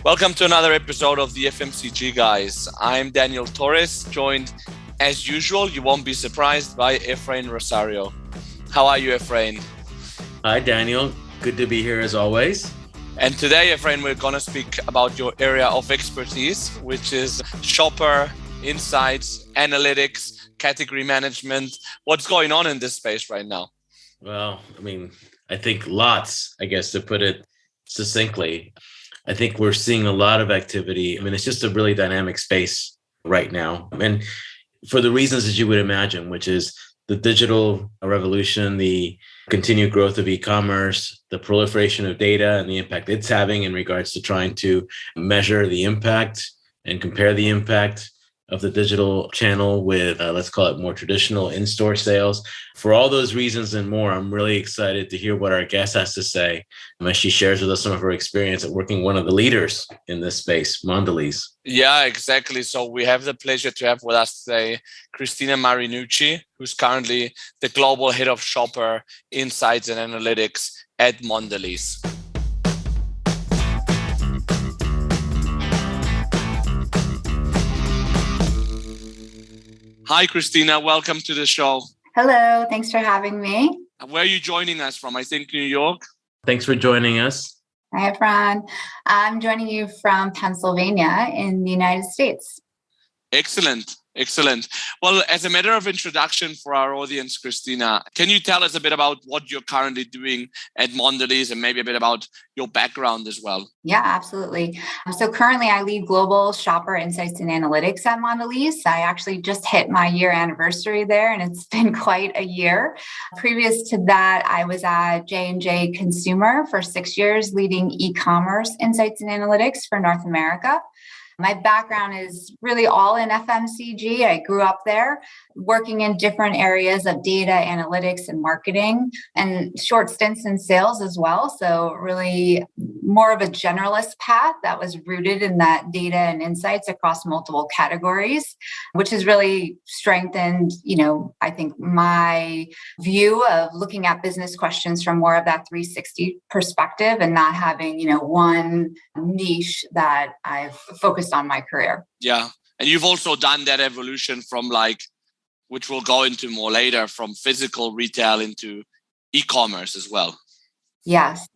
Welcome to another episode of the FMCG guys. I'm Daniel Torres, joined as usual, you won't be surprised, by Efrain Rosario. How are you, Efrain? Hi, Daniel. Good to be here as always. And today, Efrain, we're going to speak about your area of expertise, which is shopper, insights, analytics, category management. What's going on in this space right now? Well, I think lots, to put it succinctly. I think we're seeing a lot of activity. It's just a really dynamic space right now. And for the reasons that you would imagine, which is the digital revolution, the continued growth of e-commerce, the proliferation of data and the impact it's having in regards to trying to measure the impact and compare the impact of the digital channel with, let's call it more traditional in-store sales. For all those reasons and more, I'm really excited to hear what our guest has to say as she shares with us some of her experience at working one of the leaders in this space, Mondelez. Yeah, exactly. So we have the pleasure to have with us today Cristina Marinucci, who's currently the global head of shopper insights and analytics at Mondelez. Hi, Cristina. Welcome to the show. Hello. Thanks for having me. Where are you joining us from? I think New York. Thanks for joining us. Hi, Efrain. I'm joining you from Pennsylvania in the United States. Excellent. Well, as a matter of introduction for our audience, Cristina, can you tell us a bit about what you're currently doing at Mondelez and maybe a bit about your background as well? Yeah, absolutely. So currently I lead global shopper insights and analytics at Mondelez. I actually just hit my year anniversary there, and it's been quite a year. Previous to that, I was at J&J Consumer for 6 years, leading eCommerce insights and analytics for North America. My background is really all in FMCG. I grew up there, working in different areas of data analytics and marketing, and short stints in sales as well. So really more of a generalist path that was rooted in that data and insights across multiple categories, which has really strengthened, I think my view of looking at business questions from more of that 360 perspective and not having, one niche that I've focused on my career. Yeah. And you've also done that evolution from which we'll go into more later, from physical retail into e-commerce as well. Yes.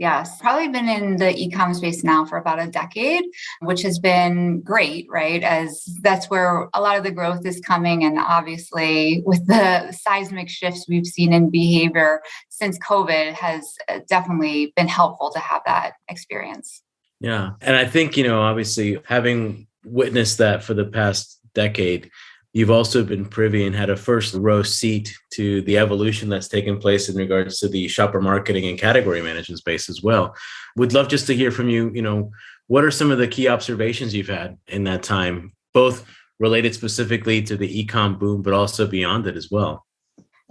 Probably been in the e-com space now for about a decade, which has been great, right? As that's where a lot of the growth is coming. And obviously with the seismic shifts we've seen in behavior since COVID has definitely been helpful to have that experience. Yeah. And I think, obviously having witnessed that for the past decade, you've also been privy and had a first row seat to the evolution that's taken place in regards to the shopper marketing and category management space as well. Would love just to hear from you, what are some of the key observations you've had in that time, both related specifically to the e-com boom, but also beyond it as well?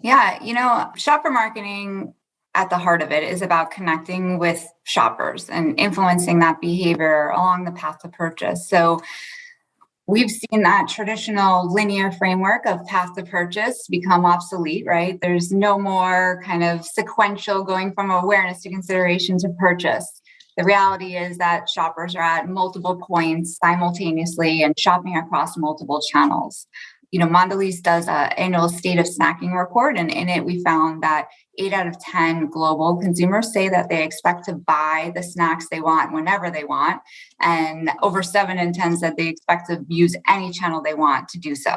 Yeah, shopper marketing at the heart of it is about connecting with shoppers and influencing that behavior along the path to purchase. So we've seen that traditional linear framework of path to purchase become obsolete, right? There's no more kind of sequential going from awareness to consideration to purchase. The reality is that shoppers are at multiple points simultaneously and shopping across multiple channels. Mondelez does an annual state of snacking report, and in it we found that 8 out of 10 global consumers say that they expect to buy the snacks they want whenever they want, and over 7 in 10 said they expect to use any channel they want to do so.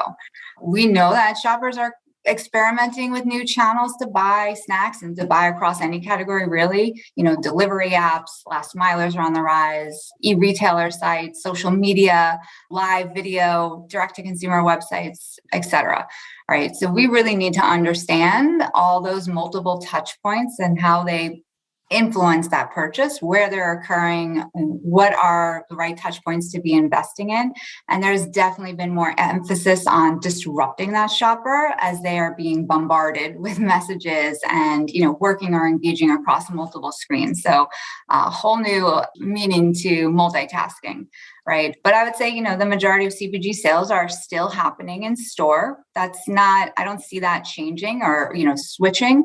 We know that shoppers are experimenting with new channels to buy snacks and to buy across any category, really. Delivery apps, last milers are on the rise, e-retailer sites, social media, live video, direct-to-consumer websites, etc. Right. So we really need to understand all those multiple touch points and how they influence that purchase, where they're occurring, what are the right touch points to be investing in. And there's definitely been more emphasis on disrupting that shopper as they are being bombarded with messages and, working or engaging across multiple screens. So a whole new meaning to multitasking. Right. But I would say, the majority of CPG sales are still happening in store. I don't see that changing or, switching.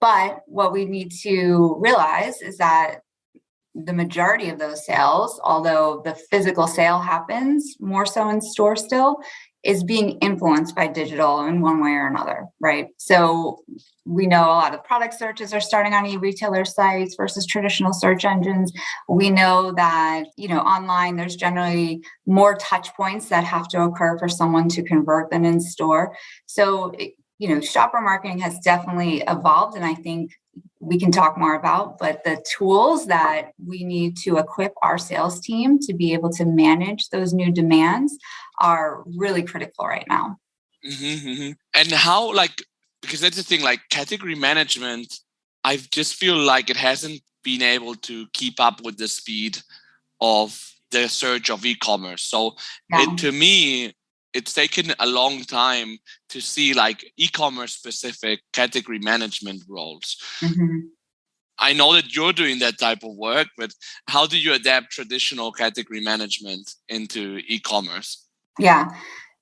But what we need to realize is that the majority of those sales, although the physical sale happens more so in store still, is being influenced by digital in one way or another, right? So we know a lot of product searches are starting on e-retailer sites versus traditional search engines. We know that, online, there's generally more touch points that have to occur for someone to convert than in store. So, shopper marketing has definitely evolved, and I think we can talk more about, but the tools that we need to equip our sales team to be able to manage those new demands are really critical right now. Mm-hmm, mm-hmm. And how, because that's the thing, category management, I just feel like it hasn't been able to keep up with the speed of the surge of e-commerce. So to me, it's taken a long time to see e-commerce specific category management roles. Mm-hmm. I know that you're doing that type of work, but how do you adapt traditional category management into e-commerce? Yeah.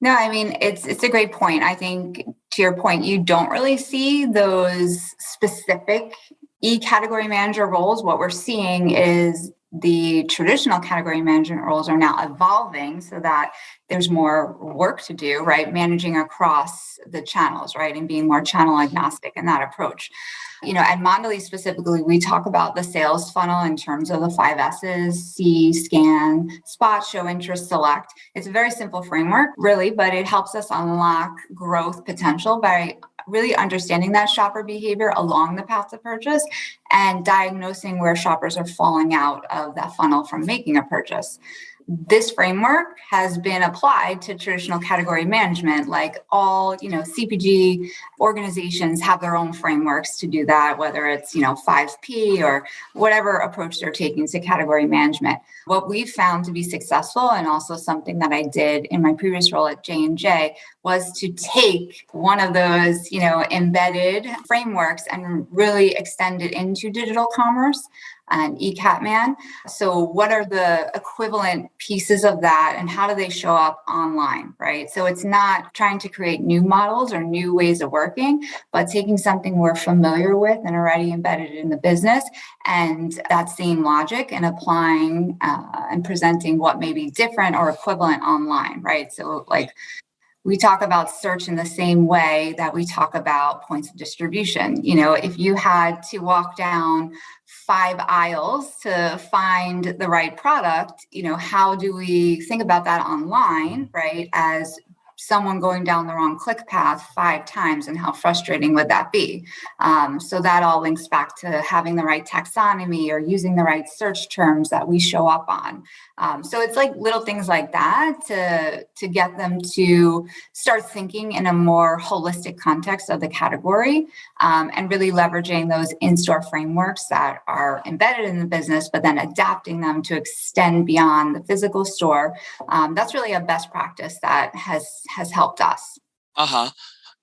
No, I mean, it's a great point. I think to your point, you don't really see those specific e-category manager roles. What we're seeing is the traditional category management roles are now evolving so that there's more work to do, right? Managing across the channels, right? And being more channel agnostic in that approach. At Mondelez specifically, we talk about the sales funnel in terms of the 5 S's: see, scan, spot, show interest, select. It's a very simple framework, really, but it helps us unlock growth potential by really understanding that shopper behavior along the path to purchase and diagnosing where shoppers are falling out of that funnel from making a purchase. This framework has been applied to traditional category management, like all, CPG organizations have their own frameworks to do that, whether it's, 5P or whatever approach they're taking to category management. What we've found to be successful, and also something that I did in my previous role at J&J, was to take one of those, embedded frameworks and really extend it into digital commerce and eCatman. So what are the equivalent pieces of that and how do they show up online, right? So it's not trying to create new models or new ways of working, but taking something we're familiar with and already embedded in the business and that same logic and applying and presenting what may be different or equivalent online, right? So we talk about search in the same way that we talk about points of distribution. If you had to walk down 5 aisles to find the right product, how do we think about that online, right? As someone going down the wrong click path 5 times, and how frustrating would that be? So that all links back to having the right taxonomy or using the right search terms that we show up on. So it's little things like that to get them to start thinking in a more holistic context of the category, and really leveraging those in-store frameworks that are embedded in the business, but then adapting them to extend beyond the physical store. That's really a best practice that has helped us.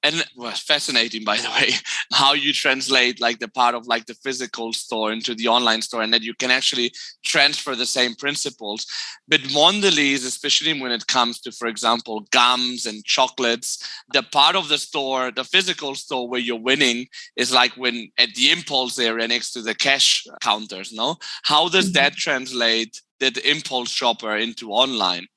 And it was fascinating, by the way, how you translate the part of the physical store into the online store, and that you can actually transfer the same principles. But Mondelez, especially when it comes to, for example, gums and chocolates, the part of the store, the physical store where you're winning is when at the impulse area next to the cash counters, no? How does that translate the impulse shopper into online?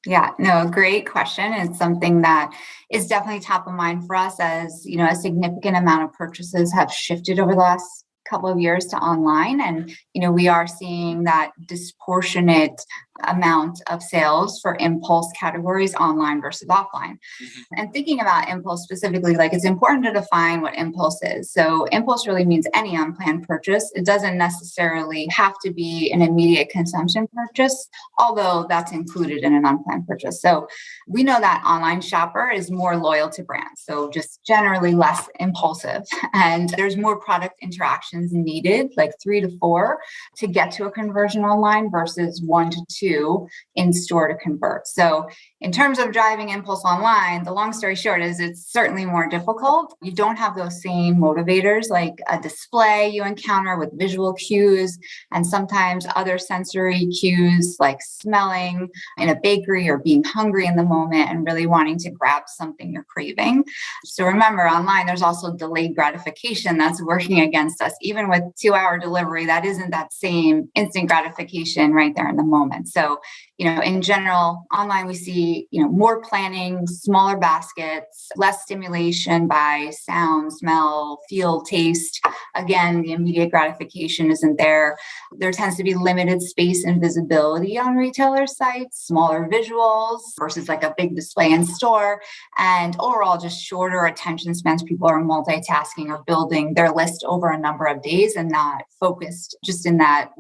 Yeah, no, great question. It's something that is definitely top of mind for us as, a significant amount of purchases have shifted over the last couple of years to online. And, we are seeing that disproportionate amount of sales for impulse categories online versus offline. Mm-hmm. And thinking about impulse specifically, it's important to define what impulse is. So impulse really means any unplanned purchase. It doesn't necessarily have to be an immediate consumption purchase, although that's included in an unplanned purchase. So we know that online shopper is more loyal to brands, so just generally less impulsive. And there's more product interactions needed, 3 to 4, to get to a conversion online versus 1 to 2 do in store to convert. So in terms of driving impulse online, the long story short is it's certainly more difficult. You don't have those same motivators like a display you encounter with visual cues and sometimes other sensory cues like smelling in a bakery or being hungry in the moment and really wanting to grab something you're craving. So remember, online, there's also delayed gratification that's working against us. Even with 2-hour delivery, that isn't that same instant gratification right there in the moment. So, in general, online, we see, more planning, smaller baskets, less stimulation by sound, smell, feel, taste. Again, the immediate gratification isn't there. There tends to be limited space and visibility on retailer sites, smaller visuals versus like a big display in store, and overall just shorter attention spans. People are multitasking or building their list over a number of days and not focused just in that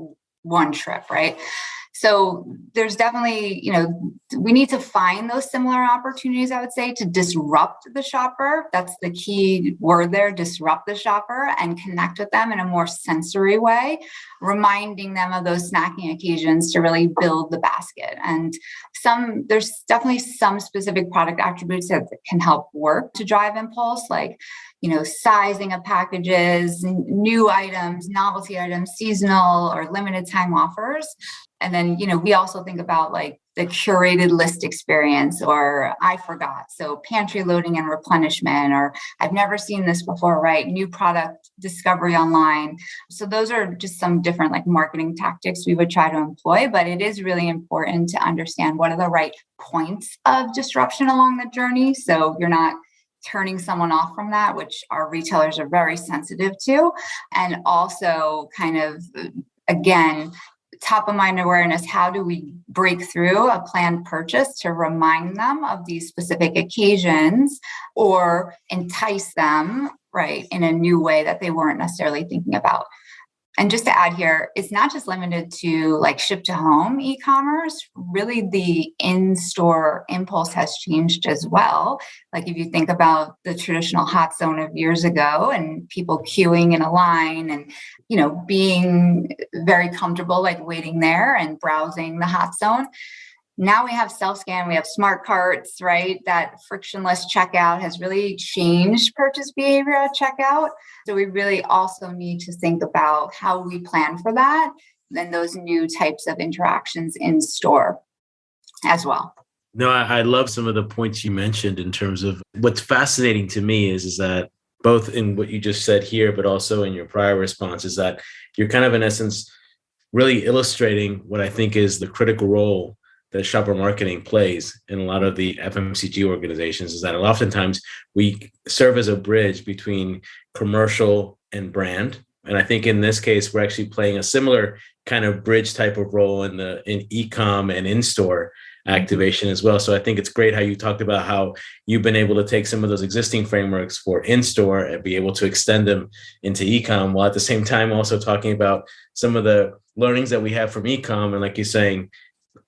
one trip, right? So there's definitely, we need to find those similar opportunities, I would say, to disrupt the shopper. That's the key word there, disrupt the shopper, and connect with them in a more sensory way, reminding them of those snacking occasions to really build the basket. And there's definitely some specific product attributes that can help work to drive impulse, like sizing of packages, new items, novelty items, seasonal or limited time offers. And then, we also think about like the curated list experience or I forgot. So pantry loading and replenishment, or I've never seen this before, right? New product discovery online. So those are just some different like marketing tactics we would try to employ, but it is really important to understand what are the right points of disruption along the journey. So you're not turning someone off from that, which our retailers are very sensitive to. And also kind of, again, top of mind awareness, how do we break through a planned purchase to remind them of these specific occasions or entice them, right, in a new way that they weren't necessarily thinking about. And just to add here, it's not just limited to like ship to home e-commerce. Really, the in-store impulse has changed as well. Like if you think about the traditional hot zone of years ago and people queuing in a line and, being very comfortable, like waiting there and browsing the hot zone. Now we have self-scan, we have smart carts, right? That frictionless checkout has really changed purchase behavior at checkout. So we really also need to think about how we plan for that and those new types of interactions in store as well. No, I love some of the points you mentioned in terms of what's fascinating to me is that both in what you just said here, but also in your prior response is that you're kind of in essence really illustrating what I think is the critical role that shopper marketing plays in a lot of the FMCG organizations is that oftentimes we serve as a bridge between commercial and brand. And I think in this case, we're actually playing a similar kind of bridge type of role in e-com and in-store activation as well. So I think it's great how you talked about how you've been able to take some of those existing frameworks for in-store and be able to extend them into e-com, while at the same time also talking about some of the learnings that we have from e-com. And like you're saying,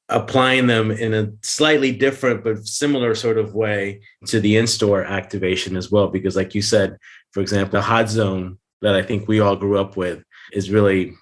applying them in a slightly different but similar sort of way to the in-store activation as well. Because like you said, for example, the hot zone that I think we all grew up with is really,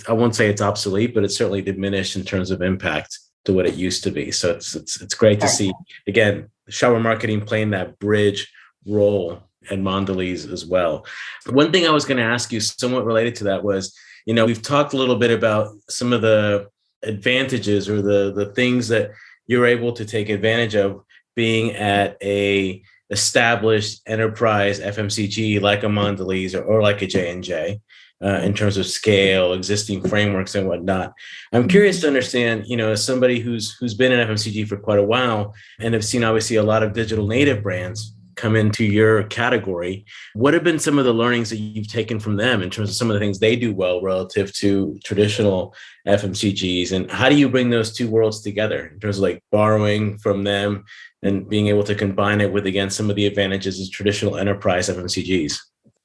I won't say it's obsolete, but it's certainly diminished in terms of impact to what it used to be. So it's great to see, again, shopper marketing playing that bridge role at Mondelez as well. One thing I was going to ask you somewhat related to that was, we've talked a little bit about some of the advantages or the things that you're able to take advantage of being at a established enterprise FMCG like a Mondelez or like a J&J in terms of scale, existing frameworks and whatnot. I'm curious to understand, as somebody who's been in FMCG for quite a while and have seen obviously a lot of digital native brands come into your category, what have been some of the learnings that you've taken from them in terms of some of the things they do well relative to traditional FMCGs? And how do you bring those two worlds together in terms of like borrowing from them and being able to combine it with, again, some of the advantages of traditional enterprise FMCGs?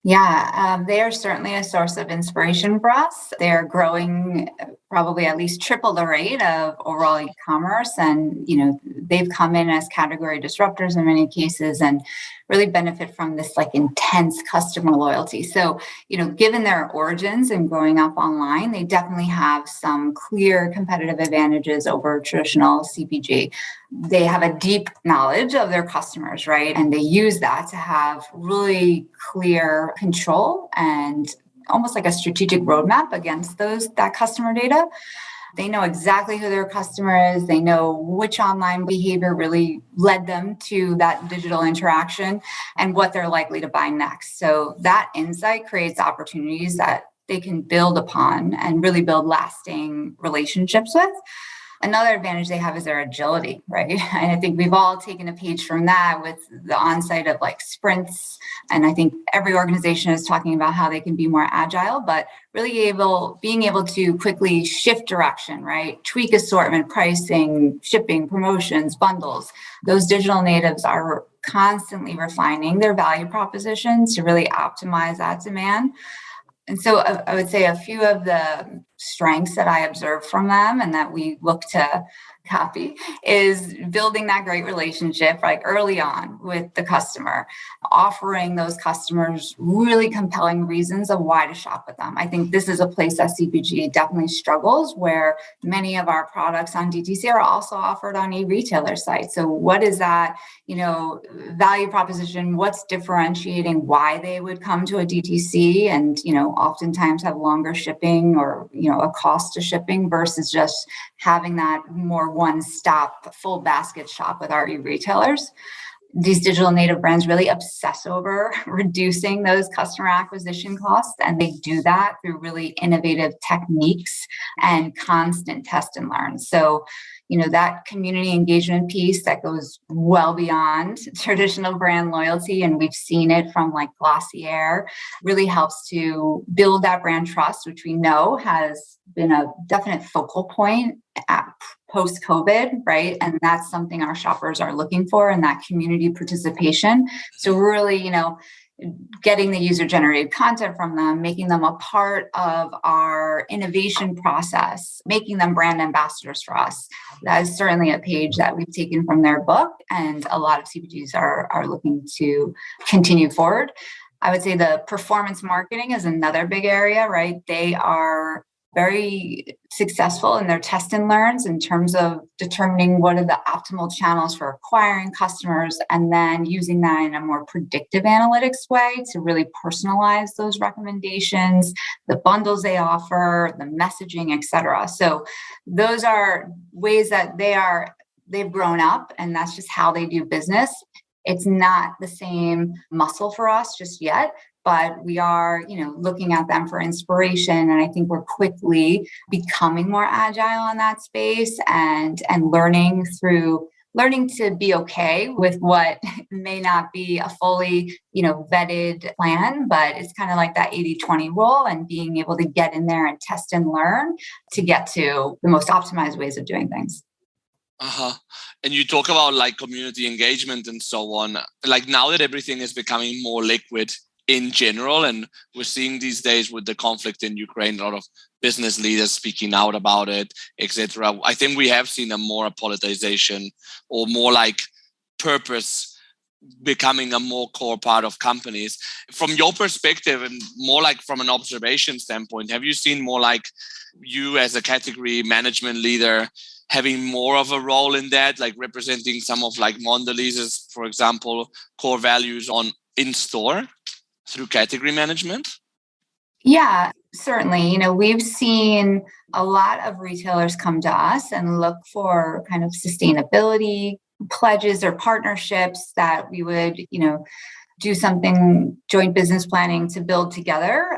Yeah, they are certainly a source of inspiration for us. They are growing probably at least triple the rate of overall e-commerce. And, they've come in as category disruptors in many cases and really benefit from this like intense customer loyalty. So, given their origins and growing up online, they definitely have some clear competitive advantages over traditional CPG. They have a deep knowledge of their customers, right? And they use that to have really clear control and almost like a strategic roadmap against that customer data. They know exactly who their customer is. They know which online behavior really led them to that digital interaction and what they're likely to buy next. So that insight creates opportunities that they can build upon and really build lasting relationships with. Another advantage they have is their agility, right? And I think we've all taken a page from that with the onset of like sprints. And I think every organization is talking about how they can be more agile, but really being able to quickly shift direction, right? Tweak assortment, pricing, shipping, promotions, bundles. Those digital natives are constantly refining their value propositions to really optimize that demand. And so I would say a few of the strengths that I observed from them and that we look to copy is building that great relationship like early on with the customer, offering those customers really compelling reasons of why to shop with them. I think this is a place that CPG definitely struggles, where many of our products on DTC are also offered on e-retailer sites. So what is that, value proposition? What's differentiating why they would come to a DTC and, oftentimes have longer shipping or, a cost to shipping versus just having that more one-stop full basket shop with our e-retailers. These digital native brands really obsess over reducing those customer acquisition costs, and they do that through really innovative techniques and constant test and learn. So, that community engagement piece that goes well beyond traditional brand loyalty, and we've seen it from like Glossier, really helps to build that brand trust, which we know has been a definite focal point at post-COVID, right? And that's something our shoppers are looking for in that community participation. So really, getting the user-generated content from them, making them a part of our innovation process, making them brand ambassadors for us. That is certainly a page that we've taken from their book, and a lot of CPGs are looking to continue forward. I would say the performance marketing is another big area, right? They are very successful in their test and learns in terms of determining what are the optimal channels for acquiring customers, and then using that in a more predictive analytics way to really personalize those recommendations, the bundles they offer, the messaging, et cetera. So those are ways that they've grown up, and that's just how they do business. It's not the same muscle for us just yet, but we are, looking at them for inspiration. And I think we're quickly becoming more agile in that space and learning to be okay with what may not be a fully, vetted plan, but it's kind of like that 80-20 rule, and being able to get in there and test and learn to get to the most optimized ways of doing things. And you talk about like community engagement and so on. Like now that everything is becoming more liquid in general, and we're seeing these days with the conflict in Ukraine, a lot of business leaders speaking out about it, etc. I think we have seen a more politicization, or more like purpose becoming a more core part of companies. From your perspective, and more like from an observation standpoint, have you seen more like you as a category management leader having more of a role in that, like representing some of like Mondelez's, for example, core values in store through category management? Yeah, certainly. We've seen a lot of retailers come to us and look for kind of sustainability pledges or partnerships that we would, do something joint business planning to build together.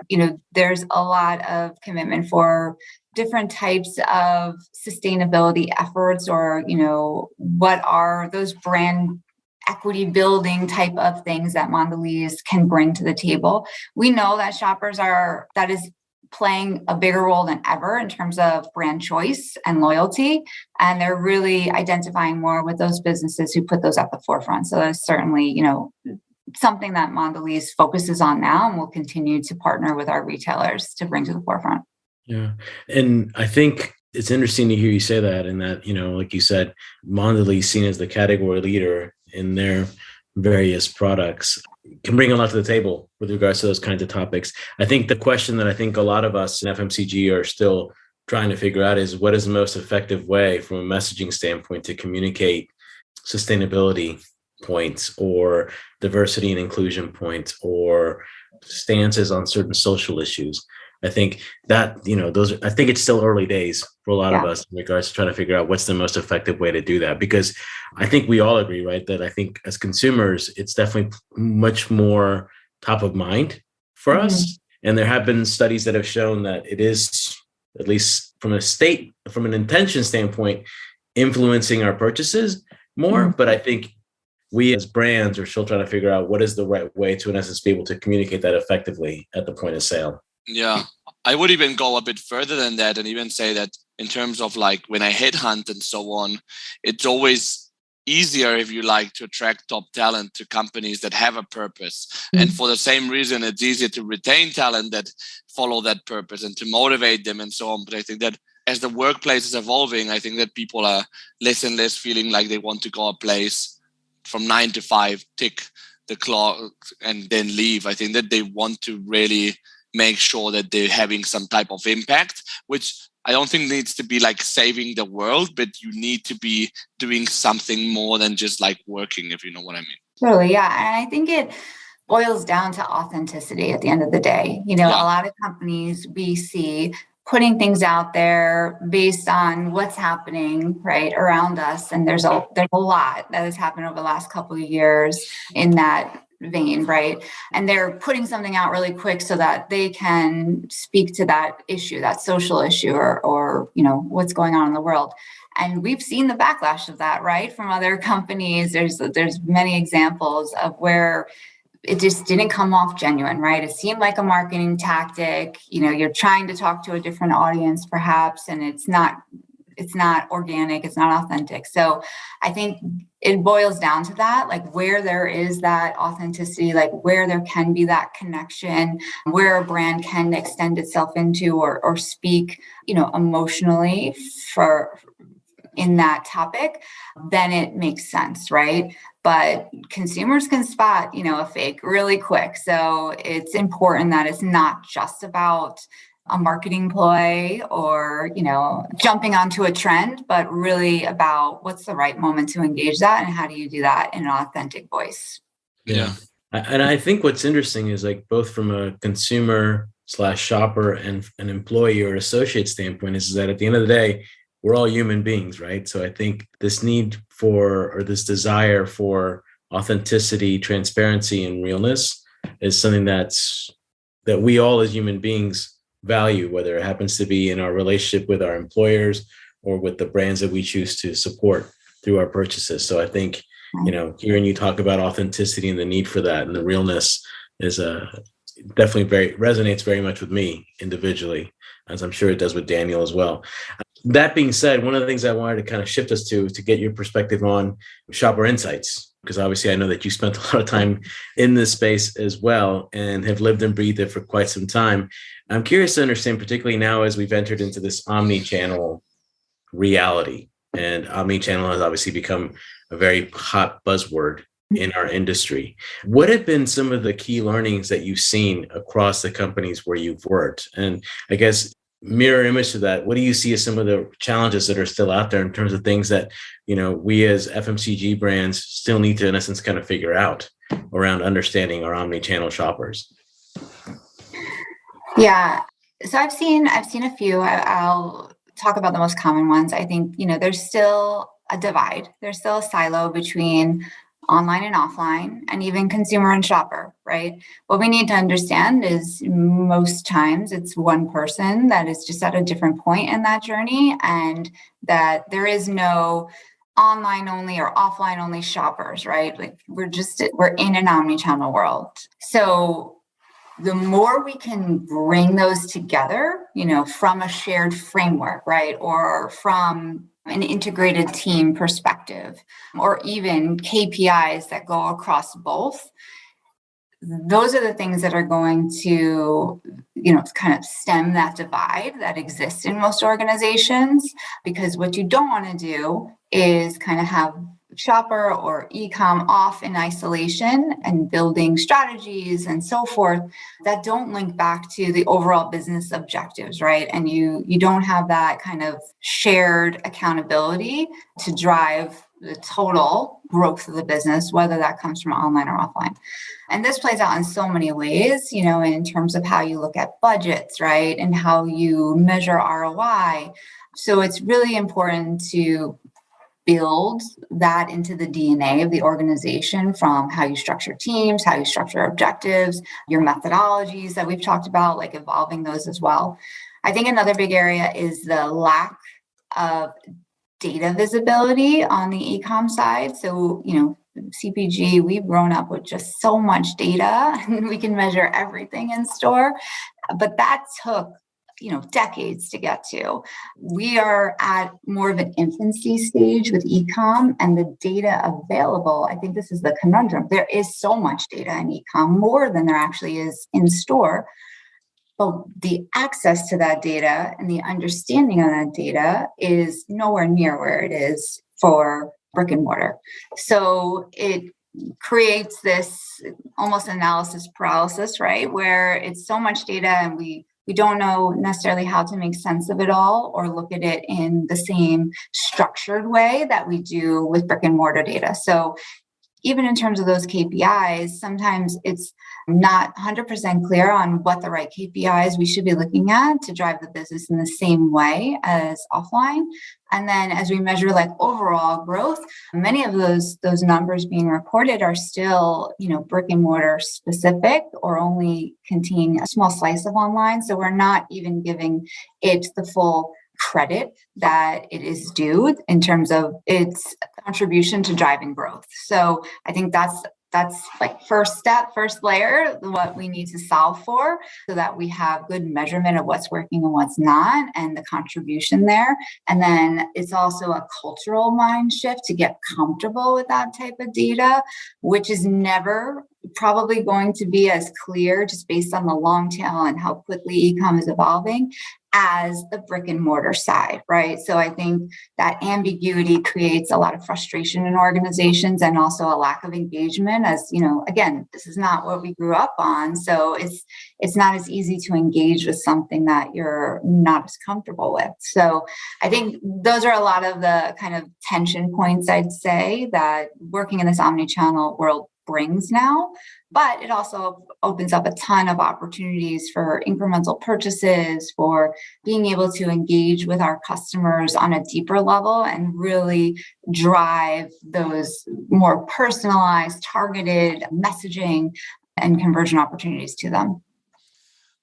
There's a lot of commitment for different types of sustainability efforts, or, what are those brand equity building type of things that Mondelez can bring to the table. We know that that is playing a bigger role than ever in terms of brand choice and loyalty. And they're really identifying more with those businesses who put those at the forefront. So that's certainly, something that Mondelez focuses on now, and will continue to partner with our retailers to bring to the forefront. Yeah. And I think it's interesting to hear you say that, and that, like you said, Mondelez, seen as the category leader in their various products, can bring a lot to the table with regards to those kinds of topics. I think the question that I think a lot of us in FMCG are still trying to figure out is, what is the most effective way from a messaging standpoint to communicate sustainability points or diversity and inclusion points or stances on certain social issues. I think that, I think it's still early days for a lot of us in regards to trying to figure out what's the most effective way to do that. Because I think we all agree, right, that I think as consumers, it's definitely much more top of mind for us. And there have been studies that have shown that it is, at least from an intention standpoint, influencing our purchases more. But I think we as brands are still trying to figure out what is the right way to, in essence, be able to communicate that effectively at the point of sale. Yeah, I would even go a bit further than that and even say that in terms of like when I headhunt and so on, it's always easier, if you like, to attract top talent to companies that have a purpose. And for the same reason, it's easier to retain talent that follow that purpose and to motivate them and so on. But I think that as the workplace is evolving, I think that people are less and less feeling like they want to go a place from 9 to 5, tick the clock and then leave. I think that they want to really make sure that they're having some type of impact, which I don't think needs to be like saving the world, but you need to be doing something more than just like working, if you know what I mean. Totally, yeah. And I think it boils down to authenticity at the end of the day. A lot of companies we see putting things out there based on what's happening right around us. And there's a lot that has happened over the last couple of years in that vein, right? And they're putting something out really quick so that they can speak to that issue, that social issue, or what's going on in the world. And we've seen the backlash of that, right? From other companies. There's many examples of where it just didn't come off genuine, right? It seemed like a marketing tactic. You're trying to talk to a different audience perhaps, and it's not organic, it's not authentic. So I think it boils down to that, like where there is that authenticity, like where there can be that connection, where a brand can extend itself into or speak, emotionally in that topic, then it makes sense, right? But consumers can spot, a fake really quick. So it's important that it's not just about a marketing ploy or, jumping onto a trend, but really about what's the right moment to engage that and how do you do that in an authentic voice. Yeah. And I think what's interesting is like both from a consumer / shopper and an employee or associate standpoint is that at the end of the day, we're all human beings, right? So I think this need for, or this desire for authenticity, transparency, and realness is something that we all as human beings value, whether it happens to be in our relationship with our employers or with the brands that we choose to support through our purchases. So I think, hearing you talk about authenticity and the need for that and the realness is definitely resonates very much with me individually, as I'm sure it does with Daniel as well. That being said, one of the things I wanted to kind of shift us to get your perspective on shopper insights, because obviously I know that you spent a lot of time in this space as well and have lived and breathed it for quite some time. I'm curious to understand, particularly now as we've entered into this omnichannel reality, and omnichannel has obviously become a very hot buzzword in our industry. What have been some of the key learnings that you've seen across the companies where you've worked? And I guess mirror image to that, what do you see as some of the challenges that are still out there in terms of things that, we as FMCG brands still need to, in essence, kind of figure out around understanding our omnichannel shoppers? Yeah. So I've seen a few. I'll talk about the most common ones. I think, there's still a divide. There's still a silo between online and offline, and even consumer and shopper, right? What we need to understand is most times it's one person that is just at a different point in that journey, and that there is no online only or offline only shoppers, right? Like we're in an omnichannel world. So the more we can bring those together, from a shared framework, right? Or from an integrated team perspective, or even KPIs that go across both, those are the things that are going to, kind of stem that divide that exists in most organizations. Because what you don't want to do is kind of have shopper or e-com off in isolation and building strategies and so forth that don't link back to the overall business objectives, right? And you don't have that kind of shared accountability to drive the total growth of the business, whether that comes from online or offline. And this plays out in so many ways, in terms of how you look at budgets, right? And how you measure ROI. So it's really important to build that into the DNA of the organization, from how you structure teams, how you structure objectives, your methodologies that we've talked about, like evolving those as well. I think another big area is the lack of data visibility on the e-com side. So, CPG, we've grown up with just so much data and we can measure everything in store, but that took decades to get to. We are at more of an infancy stage with e-com, and the data available, I think this is the conundrum. There is so much data in e-com, more than there actually is in store. But the access to that data and the understanding of that data is nowhere near where it is for brick and mortar. So it creates this almost analysis paralysis, right? Where it's so much data and we don't know necessarily how to make sense of it all or look at it in the same structured way that we do with brick and mortar data. So even in terms of those KPIs, sometimes it's not 100% clear on what the right KPIs we should be looking at to drive the business in the same way as offline. And then as we measure like overall growth, many of those numbers being reported are still, brick and mortar specific or only contain a small slice of online. So we're not even giving it the full credit that it is due in terms of its contribution to driving growth. So I think that's like first layer, what we need to solve for so that we have good measurement of what's working and what's not and the contribution there. And then it's also a cultural mind shift to get comfortable with that type of data, which is never probably going to be as clear just based on the long tail and how quickly e-com is evolving as the brick and mortar side, right? So I think that ambiguity creates a lot of frustration in organizations and also a lack of engagement as, again, this is not what we grew up on. So it's not as easy to engage with something that you're not as comfortable with. So I think those are a lot of the kind of tension points, I'd say, that working in this omnichannel world brings now, but it also opens up a ton of opportunities for incremental purchases, for being able to engage with our customers on a deeper level and really drive those more personalized, targeted messaging and conversion opportunities to them.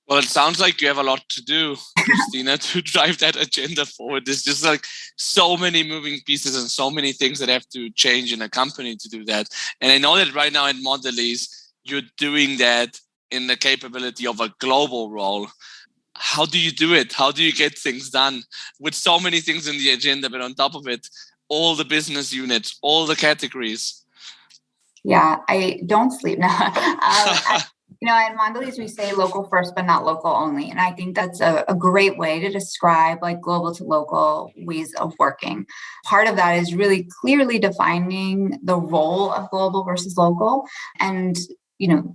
Well, it sounds like you have a lot to do, Cristina, to drive that agenda forward. There's just like so many moving pieces and so many things that have to change in a company to do that. And I know that right now at Mondelez, you're doing that in the capability of a global role. How do you do it? How do you get things done with so many things in the agenda, but on top of it, all the business units, all the categories? Yeah, I don't sleep now. At Mondelez, we say local first, but not local only. And I think that's a great way to describe like global to local ways of working. Part of that is really clearly defining the role of global versus local. And,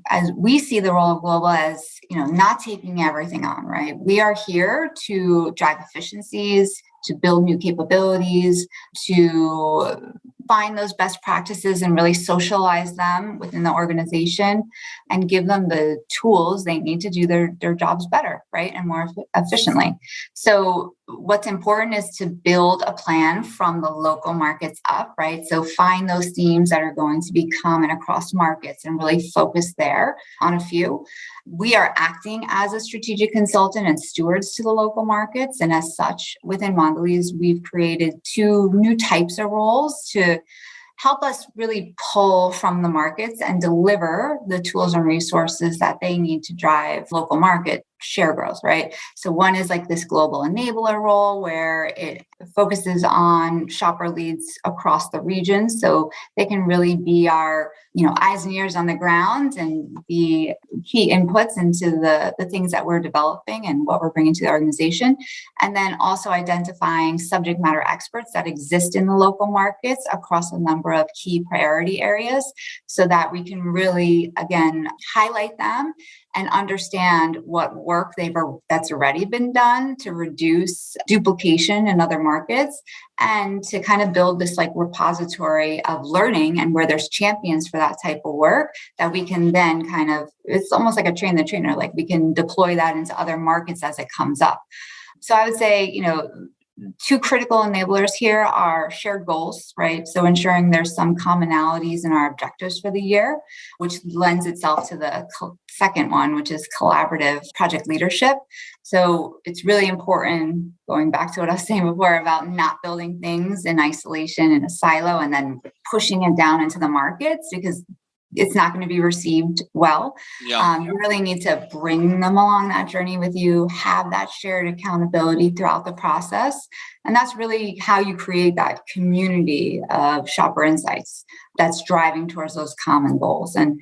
as we see the role of global as, not taking everything on, right? We are here to drive efficiencies, to build new capabilities, to find those best practices and really socialize them within the organization and give them the tools they need to do their jobs better, right? And more efficiently. So what's important is to build a plan from the local markets up, right? So find those themes that are going to be common across markets and really focus there on a few. We are acting as a strategic consultant and stewards to the local markets. And as such, within Mondelez, we've created 2 new types of roles to help us really pull from the markets and deliver the tools and resources that they need to drive local market share growth, right? So one is like this global enabler role where it focuses on shopper leads across the region. So they can really be our, eyes and ears on the ground and be key inputs into the things that we're developing and what we're bringing to the organization. And then also identifying subject matter experts that exist in the local markets across a number of key priority areas so that we can really, again, highlight them and understand what work that's already been done to reduce duplication in other markets and to kind of build this like repository of learning and where there's champions for that type of work that we can then it's almost like a train the trainer, like we can deploy that into other markets as it comes up. So I would say, two critical enablers here are shared goals, right? So ensuring there's some commonalities in our objectives for the year, which lends itself to the second one, which is collaborative project leadership. So it's really important, going back to what I was saying before, about not building things in isolation in a silo and then pushing it down into the markets, because it's not going to be received well. Yeah. You really need to bring them along that journey with you, have that shared accountability throughout the process. And that's really how you create that community of shopper insights that's driving towards those common goals. And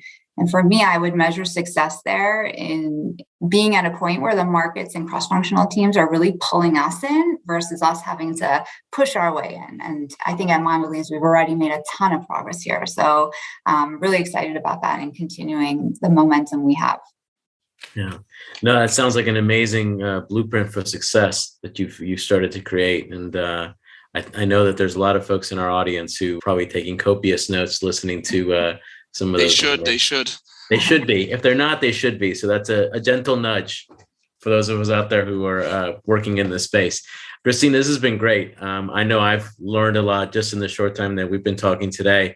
for me, I would measure success there in being at a point where the markets and cross-functional teams are really pulling us in versus us having to push our way in. And I think at Mondelez, we've already made a ton of progress here. So I'm really excited about that and continuing the momentum we have. Yeah, no, that sounds like an amazing blueprint for success that you've started to create. And I know that there's a lot of folks in our audience who are probably taking copious notes listening to some of They those. They should be. If they're not, they should be. So that's a gentle nudge for those of us out there who are working in this space. Cristina, this has been great. I know I've learned a lot just in the short time that we've been talking today.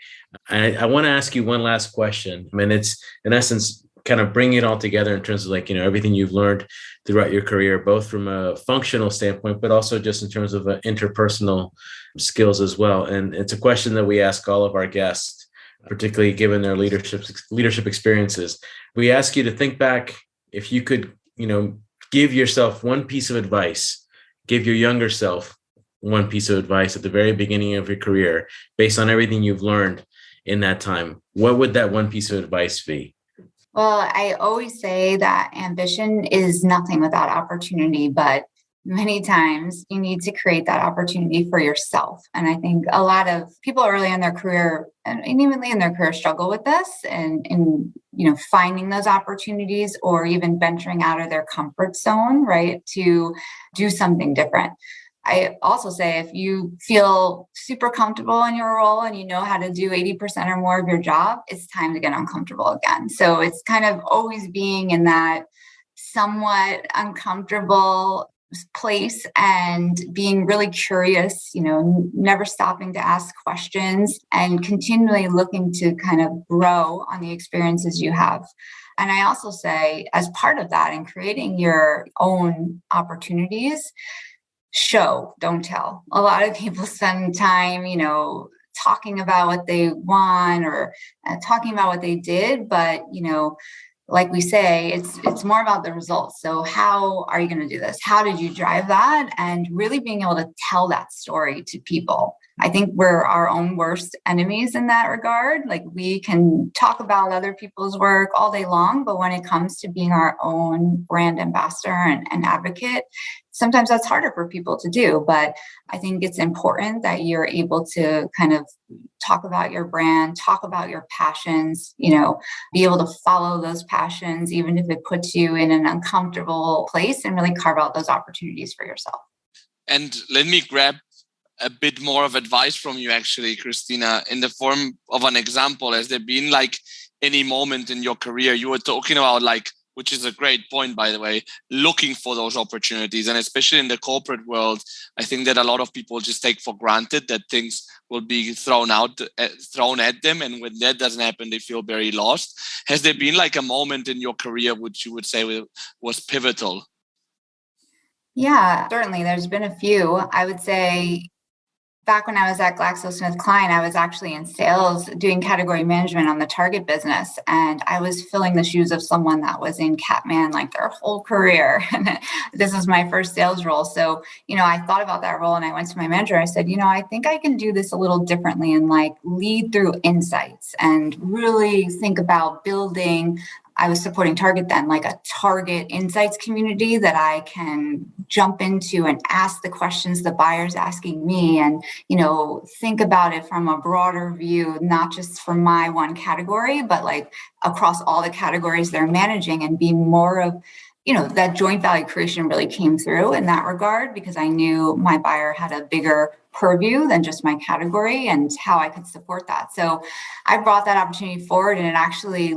I want to ask you one last question. I mean, it's in essence kind of bringing it all together in terms of everything you've learned throughout your career, both from a functional standpoint, but also just in terms of interpersonal skills as well. And it's a question that we ask all of our guests, particularly given their leadership experiences. We ask you to think back, if you could, give yourself one piece of advice, give your younger self one piece of advice at the very beginning of your career, based on everything you've learned in that time, what would that one piece of advice be? Well, I always say that ambition is nothing without opportunity, but many times you need to create that opportunity for yourself. And I think a lot of people early in their career and even late in their career struggle with this and finding those opportunities or even venturing out of their comfort zone, right, to do something different. I also say if you feel super comfortable in your role and you know how to do 80% or more of your job, it's time to get uncomfortable again. So it's kind of always being in that somewhat uncomfortable place and being really curious, never stopping to ask questions and continually looking to kind of grow on the experiences you have. And I also say, as part of that, in creating your own opportunities, show, don't tell. A lot of people spend time, talking about what they want or talking about what they did, but, like we say, it's more about the results. So how are you going to do this? How did you drive that? And really being able to tell that story to people. I think we're our own worst enemies in that regard. Like we can talk about other people's work all day long, but when it comes to being our own brand ambassador and advocate, sometimes that's harder for people to do. But I think it's important that you're able to kind of talk about your brand, talk about your passions, be able to follow those passions, even if it puts you in an uncomfortable place, and really carve out those opportunities for yourself. And let me grab a bit more of advice from you, actually, Cristina, in the form of an example. Has there been any moment in your career you were talking about, which is a great point, by the way, looking for those opportunities? And especially in the corporate world, I think that a lot of people just take for granted that things will be thrown at them. And when that doesn't happen, they feel very lost. Has there been a moment in your career which you would say was pivotal? Yeah, certainly. There's been a few. I would say back when I was at GlaxoSmithKline, I was actually in sales doing category management on the Target business. And I was filling the shoes of someone that was in Catman like their whole career. And this was my first sales role. So, I thought about that role and I went to my manager. I said, I think I can do this a little differently and like lead through insights and really think about building. I was supporting Target then, like a Target insights community that I can jump into and ask the questions the buyer's asking me and, think about it from a broader view, not just for my one category, but like across all the categories they're managing and be more of, that joint value creation really came through in that regard because I knew my buyer had a bigger purview than just my category and how I could support that. So I brought that opportunity forward and it actually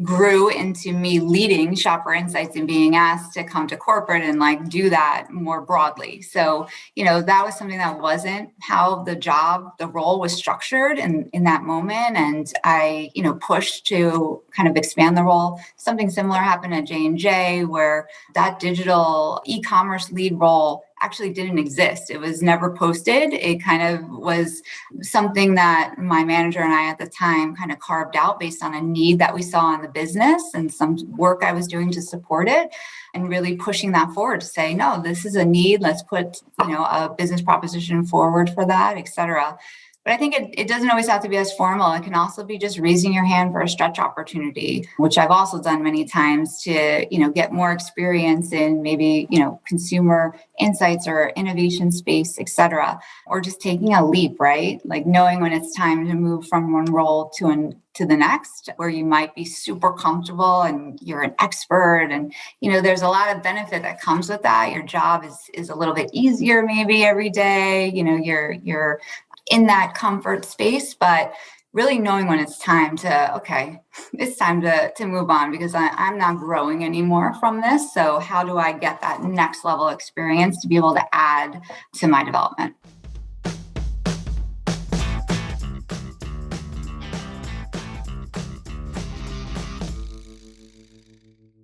grew into me leading shopper insights and being asked to come to corporate and like do that more broadly. So, that was something that wasn't how the role was structured in that moment. And I, pushed to kind of expand the role. Something similar happened at J&J where that digital e-commerce lead role actually didn't exist. It was never posted. It kind of was something that my manager and I at the time kind of carved out based on a need that we saw in the business and some work I was doing to support it and really pushing that forward to say, no, this is a need. Let's put, a business proposition forward for that, et cetera. But I think it doesn't always have to be as formal. It can also be just raising your hand for a stretch opportunity, which I've also done many times to, get more experience in maybe, consumer insights or innovation space, et cetera, or just taking a leap, right? Like knowing when it's time to move from one role to the next, where you might be super comfortable and you're an expert. And, there's a lot of benefit that comes with that. Your job is a little bit easier maybe every day. You're in that comfort space, but really knowing when it's time to move on because I'm not growing anymore from this. So how do I get that next level experience to be able to add to my development?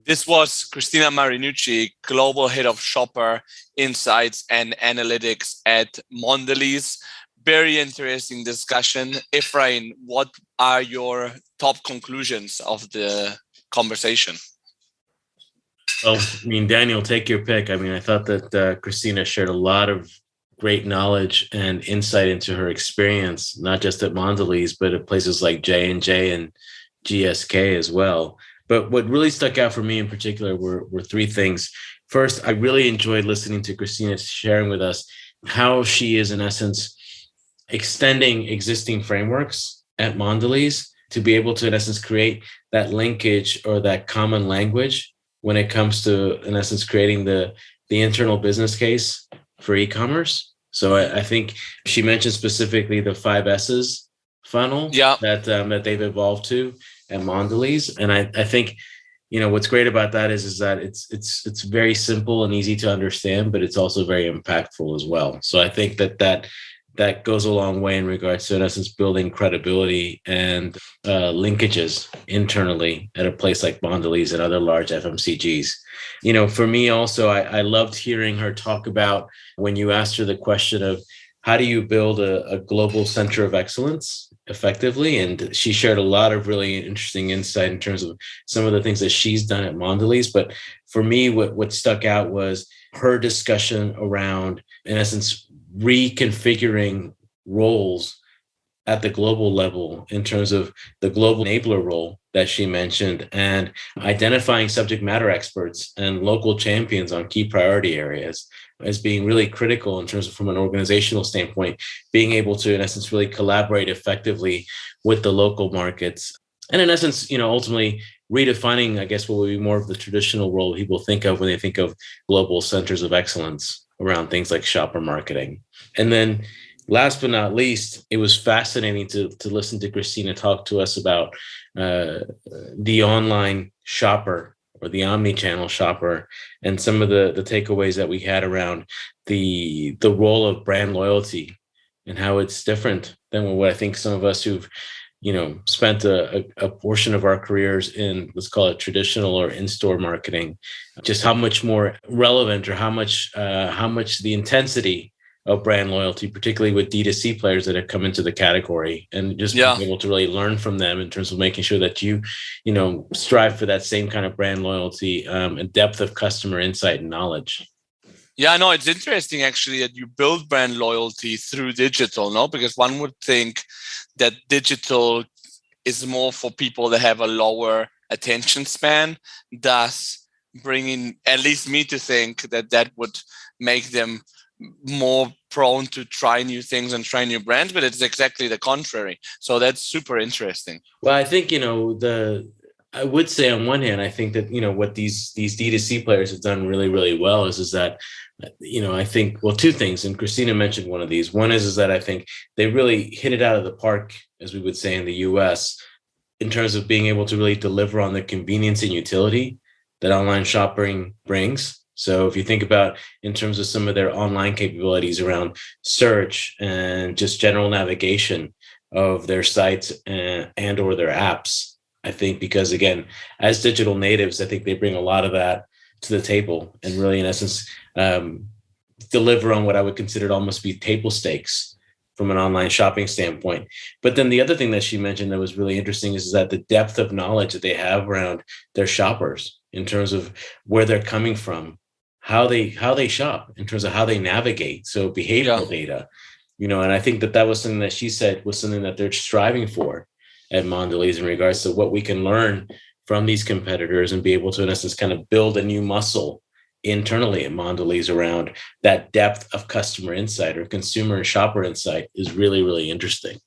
This was Cristina Marinucci, Global Head of Shopper Insights and Analytics at Mondelez. Very interesting discussion. Ephraim, what are your top conclusions of the conversation? Well, Daniel, take your pick. I thought that Cristina shared a lot of great knowledge and insight into her experience, not just at Mondelez, but at places like J&J and GSK as well. But what really stuck out for me in particular were three things. First, I really enjoyed listening to Cristina sharing with us how she is, in essence, extending existing frameworks at Mondelez to be able to, in essence, create that linkage or that common language when it comes to, in essence, creating the internal business case for e-commerce. So I think she mentioned specifically the 5 S's funnel that they've evolved to at Mondelez. And I think, what's great about that is that it's very simple and easy to understand, but it's also very impactful as well. So I think that goes a long way in regards to, in essence, building credibility and linkages internally at a place like Mondelez and other large FMCGs. For me also, I loved hearing her talk about when you asked her the question of how do you build a global center of excellence effectively? And she shared a lot of really interesting insight in terms of some of the things that she's done at Mondelez. But for me, what stuck out was her discussion around, in essence, reconfiguring roles at the global level in terms of the global enabler role that she mentioned and identifying subject matter experts and local champions on key priority areas as being really critical in terms of, from an organizational standpoint, being able to, in essence, really collaborate effectively with the local markets. And in essence, ultimately redefining, I guess, what would be more of the traditional role people think of when they think of global centers of excellence around things like shopper marketing. And then last but not least, it was fascinating to listen to Cristina talk to us about the online shopper or the omnichannel shopper and some of the takeaways that we had around the role of brand loyalty and how it's different than what I think some of us who've spent a portion of our careers in, let's call it traditional or in-store marketing, just how much more relevant or how much the intensity of brand loyalty, particularly with D2C players that have come into the category, and just being able to really learn from them in terms of making sure that you strive for that same kind of brand loyalty and depth of customer insight and knowledge. Yeah, no, it's interesting actually that you build brand loyalty through digital, no? Because one would think that digital is more for people that have a lower attention span, thus bringing at least me to think that would make them more prone to try new things and try new brands, but it's exactly the contrary. So that's super interesting. Well, I think, I would say on one hand, I think that, what these D2C players have done really, really well is that, I think, well, two things, and Cristina mentioned one of these. One is that I think they really hit it out of the park, as we would say in the US, in terms of being able to really deliver on the convenience and utility that online shopping brings. So if you think about in terms of some of their online capabilities around search and just general navigation of their sites and or their apps, I think because, again, as digital natives, I think they bring a lot of that to the table and really, in essence, deliver on what I would consider to almost be table stakes from an online shopping standpoint. But then the other thing that she mentioned that was really interesting is that the depth of knowledge that they have around their shoppers in terms of where they're coming from, how they shop, in terms of how they navigate. So behavioral data, and I think that was something that she said was something that they're striving for at Mondelez in regards to what we can learn from these competitors and be able to, in essence, kind of build a new muscle internally at Mondelez around that depth of customer insight or consumer and shopper insight is really, really interesting.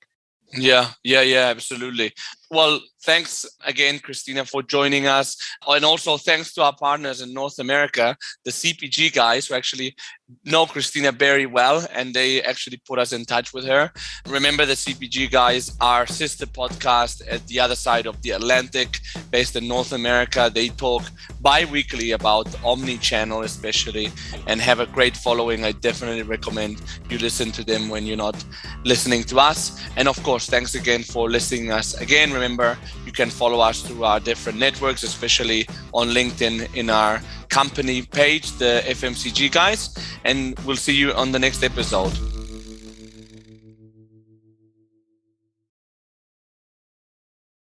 Yeah, absolutely. Well, thanks again, Cristina, for joining us. And also thanks to our partners in North America, the CPG guys who actually know Cristina very well, and they actually put us in touch with her. Remember, the CPG guys are sister podcast at the other side of the Atlantic, based in North America. They talk bi-weekly about Omnichannel especially, and have a great following. I definitely recommend you listen to them when you're not listening to us. And of course, thanks again for listening to us again. Remember, you can follow us through our different networks, especially on LinkedIn in our company page, the FMCG guys. And we'll see you on the next episode.